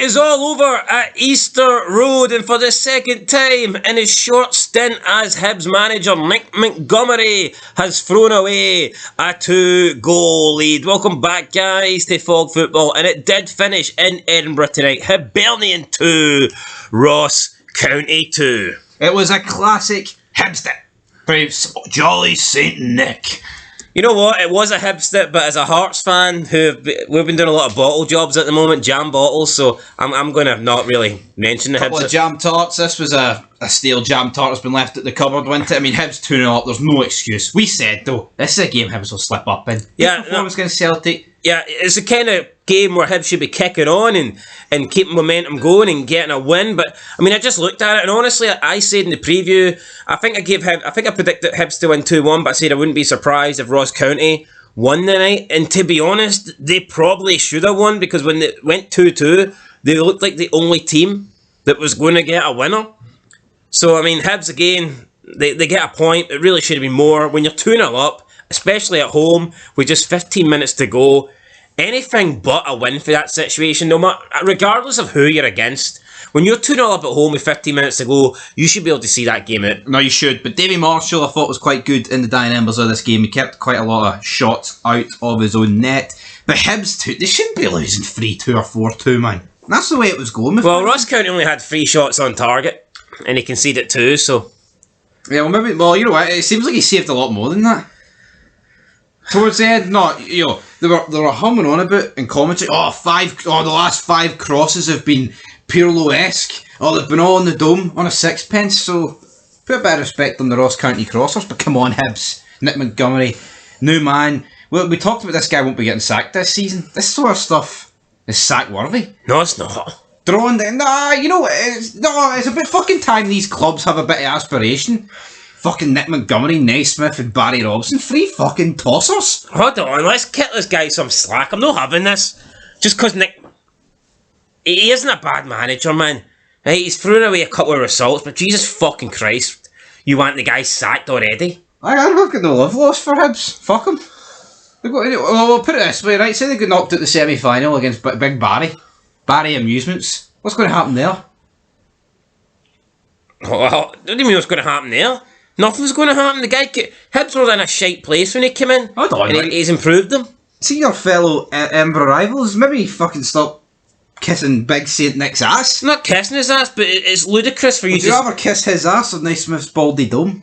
It is all over at Easter Road, and for the second time in his short stint as Hibs manager, Nick Montgomery has thrown away a 2-goal lead. Welcome back, guys, to Fog Football, and it did finish in Edinburgh tonight. Hibernian 2, Ross County 2. It was a classic Hibsed by Jolly St Nick. You know what? It was a Hibsed, but as a Hearts fan, we've been doing a lot of bottle jobs at the moment, jam bottles, so I'm going to not really mention the Hibsed. Couple of jam tarts. This was a steel jam tart that's been left at the cupboard, wasn't it? I mean, Hibs 2-0 up, there's no excuse. We said, though, this is a game Hibs will slip up in. Yeah, performance against Celtic. Yeah, it's the kind of game where Hibs should be kicking on and keeping momentum going and getting a win. But I mean, I just looked at it, and honestly, I said in the preview, I think I predicted Hibs to win 2-1, but I said I wouldn't be surprised if Ross County won the night. And to be honest, they probably should have won, because when they went 2-2, they looked like the only team that was going to get a winner. So I mean, Hibs again, they get a point. It really should have been more. When you're 2-0 up, especially at home with just 15 minutes to go, anything but a win for that situation, regardless of who you're against. When you're 2-0 up at home with 15 minutes to go, you should be able to see that game out. No, you should. But Davy Marshall, I thought, was quite good in the dying embers of this game. He kept quite a lot of shots out of his own net. But Hibs, they shouldn't be losing 3-2 or 4-2, man. That's the way it was going. Well, Ross County only had 3 shots on target, and he conceded 2, so... Yeah, well, you know what? It seems like he saved a lot more than that. Towards the end, they were humming on about in commentary. The last 5 crosses have been Pirlo-esque. They've been all on the dome on a sixpence. So put a bit of respect on the Ross County crossers. But come on, Hibs, Nick Montgomery, new man. Well, we talked about this guy won't be getting sacked this season. This sort of stuff is sack-worthy. No, it's not. Throwing down, it's about fucking time these clubs have a bit of aspiration. Fucking Nick Montgomery, Naismith and Barry Robson, 3 fucking tossers. Hold on, let's cut this guy some slack. I'm not having this. Just because Nick... He isn't a bad manager, man. Right, he's thrown away a couple of results, but Jesus fucking Christ, you want the guy sacked already? I've got no love lost for Hibs. Fuck him. We'll put it this way, right? Say they got knocked out the semi-final against Big Barry. Barry Amusements. What's going to happen there? Well, what do you mean what's going to happen there? Nothing's going to happen. The guy, Hibs was in a shite place when he came in, he's improved them. See your fellow Edinburgh rivals, maybe fucking stop kissing Big St Nick's ass. I'm not kissing his ass, but it's ludicrous for you to... Would you ever kiss his ass or Naismith's baldy dome?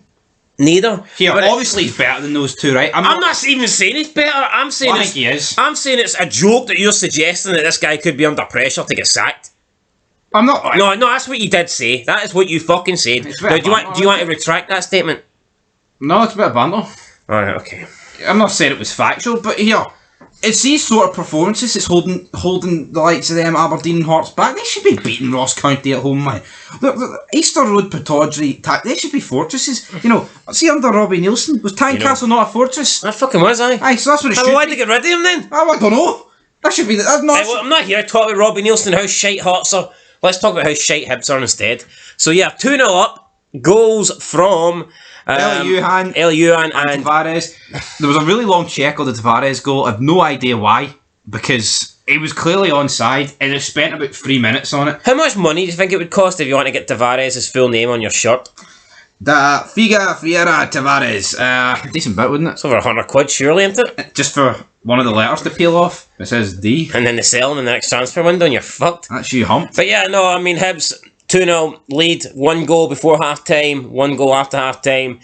Neither. Yeah, but obviously he's better than those two, right? I'm not even saying he's better. I think he is. I'm saying it's a joke that you're suggesting that this guy could be under pressure to get sacked. I'm not. No, that's what you did say. That is what you fucking said. Now, do you want to retract that statement? No, it's a bit of banter. Alright, okay. I'm not saying it was factual, but here, it's these sort of performances that's holding the likes of them Aberdeen and Hearts back. They should be beating Ross County at home, man. The Easter Road, Pittodrie, they should be fortresses. See under Robbie Nielsen, was Tynecastle not a fortress? That fucking was, Aye, so that's what it should be. Why'd they get rid of him then? I don't know. That should be... I'm not here to talk about Robbie Nielsen and how shite Hearts are. Let's talk about how shite Hibs are instead. So yeah, 2-0 up, goals from... Eliuhan and Tavares. There was a really long check on the Tavares goal. I have no idea why, because he was clearly onside and they spent about 3 minutes on it. How much money do you think it would cost if you want to get Tavares' full name on your shirt? Da Figa Fiera Tavares. Decent bit, wouldn't it? It's over £100, surely, isn't it? Just for one of the letters to peel off. It says D. And then they sell them in the next transfer window and you're fucked. That's you humped. But yeah, no, I mean, Hibs 2-0 lead, 1 goal before half-time, 1 goal after half-time,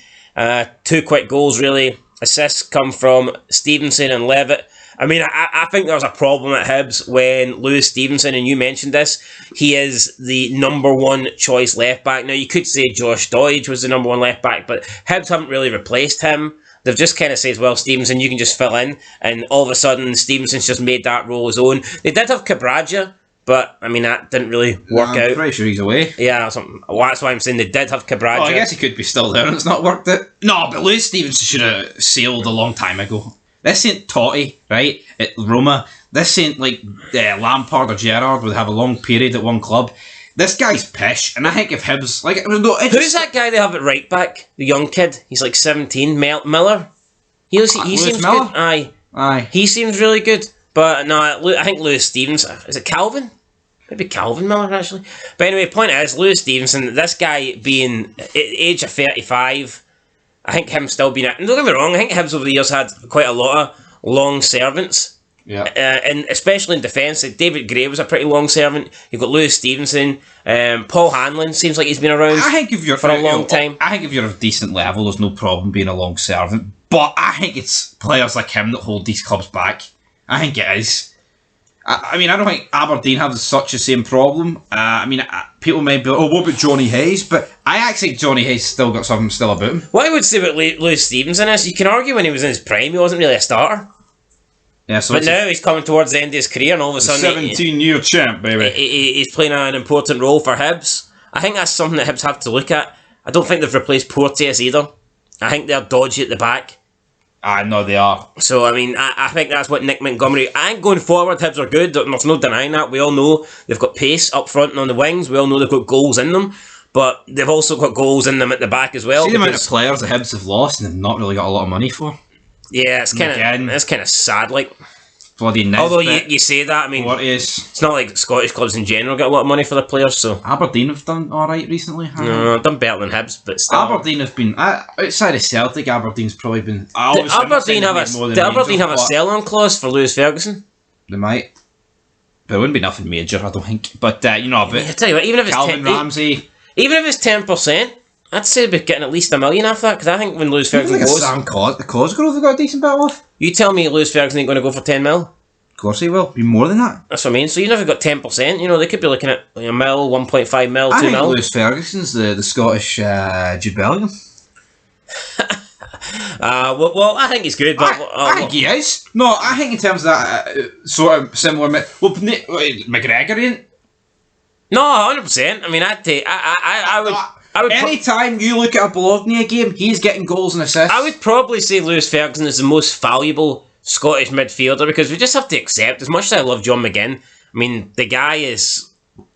2 quick goals really. Assists come from Stevenson and Levitt. I mean, I think there's a problem at Hibs when Lewis Stevenson, and you mentioned this, he is the number 1 choice left-back. Now, you could say Josh Doidge was the number 1 left-back, but Hibs haven't really replaced him. They've just kind of said, well, Stevenson, you can just fill in, and all of a sudden, Stevenson's just made that role his own. They did have Cabraja, but, I mean, that didn't really work out. I'm pretty sure he's away. Yeah, that's why I'm saying they did have Cabraja. I guess he could be still there and it's not worked out. No, but Lewis Stevenson should have sailed a long time ago. This ain't Totti, right, at Roma. This ain't like Lampard or Gerrard would have a long period at one club. This guy's pish, and I think if Hibs... Who's that guy they have at right back? The young kid? He's like 17, Miller? He seems Miller? Good. Aye. He seems really good. But no, I think Lewis Stevens... Is it Calvin? Maybe Calvin Miller, actually. But anyway, point is, Lewis Stevenson, this guy being at the age of 35, I think him still being... Don't get me wrong, I think Hibs over the years had quite a lot of long servants. Yeah. And especially in defence, David Gray was a pretty long servant. You've got Lewis Stevenson. Paul Hanlon seems like he's been around for a long time. I think if you're of a decent level, there's no problem being a long servant. But I think it's players like him that hold these clubs back. I think it is. I mean, I don't think Aberdeen have such the same problem. People may be like, oh, what about Johnny Hayes? But I actually think Johnny Hayes still got something still about him. What I would say about Lewis Stevenson is, you can argue when he was in his prime, he wasn't really a starter. Yeah, so but now he's coming towards the end of his career, and all of a sudden 17-year champ, baby. He's playing an important role for Hibs. I think that's something that Hibs have to look at. I don't think they've replaced Porteous either. I think they're dodgy at the back. I know they are. So, I mean, I think that's what Nick Montgomery... I think going forward, Hibs are good. There's no denying that. We all know they've got pace up front and on the wings. We all know they've got goals in them. But they've also got goals in them at the back as well. See the amount of players the Hibs have lost and they've not really got a lot of money for? Yeah, it's kind of sad, like... Bloody Nisbet. Although you say that, I mean... It's not like Scottish clubs in general get a lot of money for their players, so... Aberdeen have done alright recently. No, done better than Hibs, but still... Aberdeen have been... outside of Celtic, Aberdeen's probably been... Did Aberdeen have a sell-on clause for Lewis Ferguson? They might. But it wouldn't be nothing major, I don't think. But, I tell you what, even if it's... Calvin Ramsey... Even if it's 10%, I'd say we're getting at least $1 million after that, because I think when Lewis Ferguson goes... Sam Cosgrove have got a decent bit off. You tell me Lewis Ferguson ain't going to go for 10 mil? Of course he will. Be more than that. That's what I mean. So even if you've got 10%, you know, they could be looking at like $1 mil, 1.5 mil, 2 mil. I think Lewis Ferguson's the Scottish Jude Bellingham. Well, I think he's good, but... I think he is. No, I think in terms of that sort of similar... Well, McGregor ain't. No, 100%. I mean, I would... Anytime you look at a Bologna game, he's getting goals and assists. I would probably say Lewis Ferguson is the most valuable Scottish midfielder, because we just have to accept, as much as I love John McGinn, I mean, the guy is...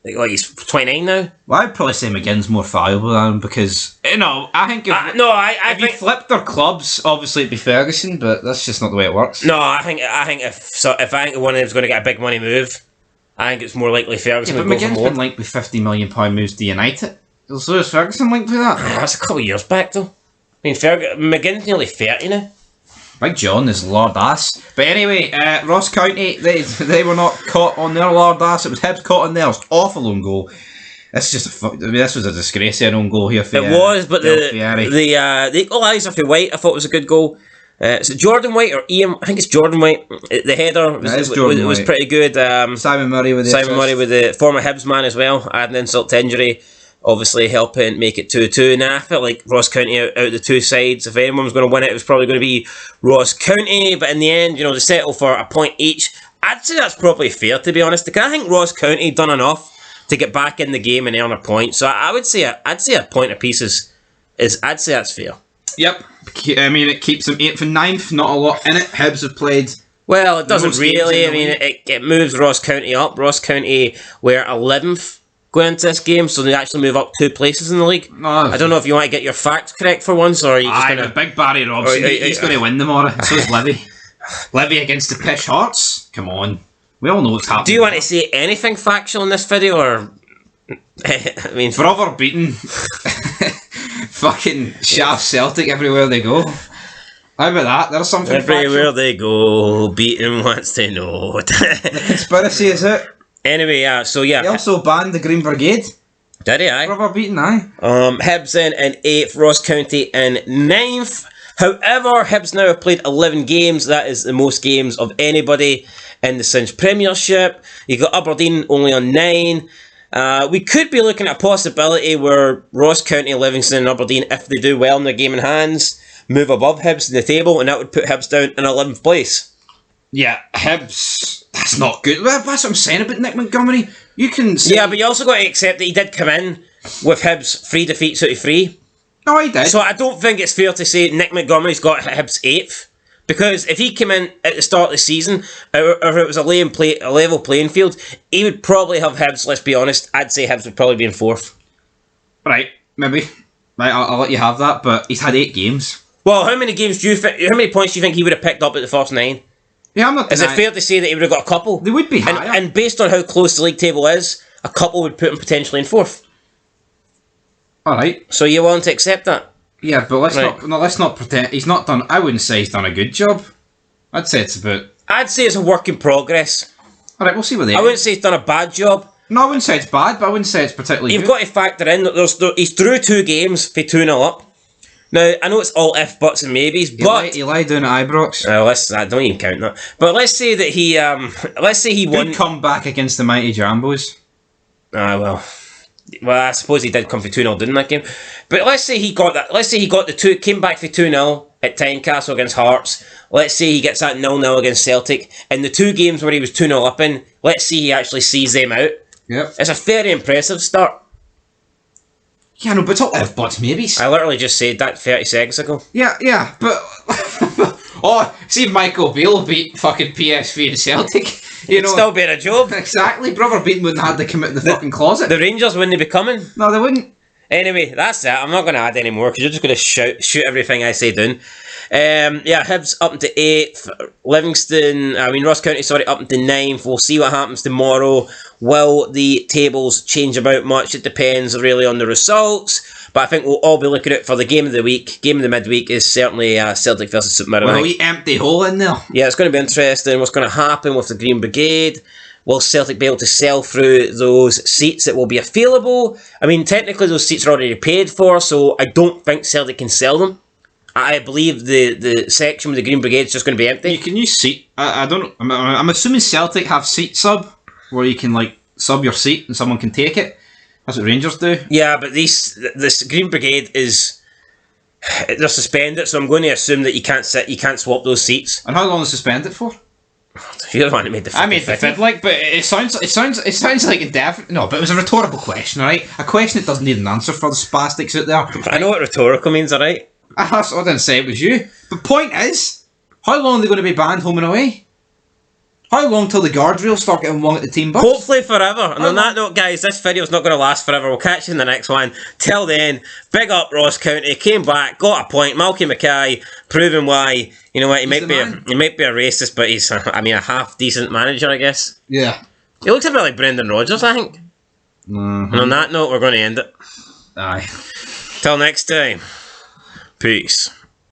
Like, he's 29 now. Well, I'd probably say McGinn's more valuable than him because, you know, I think if you flipped their clubs, obviously it'd be Ferguson, but that's just not the way it works. No, I think if one of them's going to get a big money move, I think it's more likely Ferguson but would go for more. McGinn's been linked with £50 million moves to United. Is Lewis Ferguson linked with that? That's a couple of years back, though. I mean, McGinn's nearly 30 now. Big John is lord ass. But anyway, Ross County, they were not caught on their lord ass. It was Hibs caught on theirs. Awful own goal. This is just this was a disgrace, an own goal here for it was, but the equaliser for White, I thought was a good goal. Is it Jordan White or Ian? I think it's Jordan White. The header was pretty good. Simon Murray with the former Hibs man as well. Adding insult to injury, obviously helping make it 2-2. Now I felt like Ross County out the two sides, if anyone was going to win it, it was probably going to be Ross County. But in the end, you know, they settle for a point each. I'd say that's probably fair, to be honest, because I think Ross County done enough to get back in the game and earn a point. So I would say a point apiece is I'd say that's fair. Yep. I mean, it keeps them 8th and 9th. Not a lot in it. Hibs have played. Well, it doesn't really. I mean, it moves Ross County up. Ross County were 11th going into this game, so they actually move up 2 places in the league. No, I don't know if you want to get your facts correct for once, or are you just going to... Big Barry Robson, he's going to win tomorrow. So is Livy. Livy against the Pish Hearts. Come on. We all know what's happening. Do you want to say anything factual in this video, or... I mean... Brother beaten. Fucking shaft Celtic everywhere they go. How about that? There's something everywhere factual. They go, beaten wants to know. The conspiracy is it. Anyway, so yeah. He also banned the Green Brigade. Did he, aye? Brother beaten, aye. Hibs in 8th, Ross County in 9th. However, Hibs now have played 11 games. That is the most games of anybody in the Cinch Premiership. You got Aberdeen only on 9. We could be looking at a possibility where Ross County, Livingston and Aberdeen, if they do well in their game in hands, move above Hibs in the table, and that would put Hibs down in 11th place. Yeah, Hibs, that's not good. That's what I'm saying about Nick Montgomery. You can say... Yeah, but you also got to accept that he did come in with Hibs 3 defeats out of 3. No, he did. So I don't think it's fair to say Nick Montgomery's got Hibs 8th. Because if he came in at the start of the season, or if it was a level playing field, he would probably have Hibs, let's be honest. I'd say Hibs would probably be in 4th. Right, maybe. Right, I'll let you have that, but he's had 8 games. Well, how many points do you think he would have picked up at the first 9? Yeah, I'm not denying. Is it fair to say that he would have got a couple? They would be higher. And based on how close the league table is, a couple would put him potentially in 4th. Alright. So you want to accept that? Yeah, but let's not pretend he's not done. I wouldn't say he's done a good job. I'd say it's a work in progress. Alright, we'll see what they I wouldn't say he's done a bad job. No, I wouldn't say it's bad, but I wouldn't say it's particularly You've good. got to factor in that he's through 2 games for 2-0 up. Now, I know it's all if, buts and maybes, but... He lied down at Ibrox. I don't even count that. But let's say that he won... Good comeback against the mighty Jambos. Well, I suppose he did come for 2-0, didn't that game? But let's say he got that. Let's say he got the 2, came back for 2-0 at Tynecastle against Hearts. Let's say he gets that 0-0 against Celtic. In the 2 games where he was 2-0 up in, let's see he actually sees them out. Yep. It's a very impressive start. Yeah, no, but it's all if, buts, maybes. I literally just said that 30 seconds ago. Yeah, but... see if Michael Beale beat fucking PSV and Celtic. You know, still being a job. Exactly. Brother Beaton wouldn't have had to commit in the fucking closet. The Rangers wouldn't be coming. No, they wouldn't. Anyway, that's it. I'm not going to add any more because you're just going to shoot everything I say down. Hibs up to 8th. Ross County, up to 9th. We'll see what happens tomorrow. Will the tables change about much? It depends really on the results. But I think we'll all be looking out for the game of the week. Game of the midweek is certainly Celtic versus St Mirren. Well, we empty hole in there. Yeah, it's going to be interesting. What's going to happen with the Green Brigade? Will Celtic be able to sell through those seats that will be available? I mean, technically those seats are already paid for, so I don't think Celtic can sell them. I believe the section with the Green Brigade is just going to be empty. Can you seat? I don't know. I'm assuming Celtic have seat sub, where you can sub your seat and someone can take it. That's what Rangers do. Yeah, but this Green Brigade they're suspended, so I'm going to assume that you can't swap those seats. And how long is suspended for? You're the one who made the I made the fifth, but it sounds like indefinite. No, but it was a rhetorical question, right? A question that doesn't need an answer for the spastics out there. I know what rhetorical means, alright? I didn't say it was you. But point is, how long are they going to be banned home and away? How long till the guardrails start getting wrong at the team bus? Hopefully forever. And on that note, guys, this video's not going to last forever. We'll catch you in the next one. Till then, big up Ross County. Came back, got a point. Malky Mackay, proving why. You know what? He might be a racist, but he's a half decent manager, I guess. Yeah. He looks a bit like Brendan Rodgers, I think. Mm-hmm. And on that note, we're going to end it. Aye. Till next time. Peace.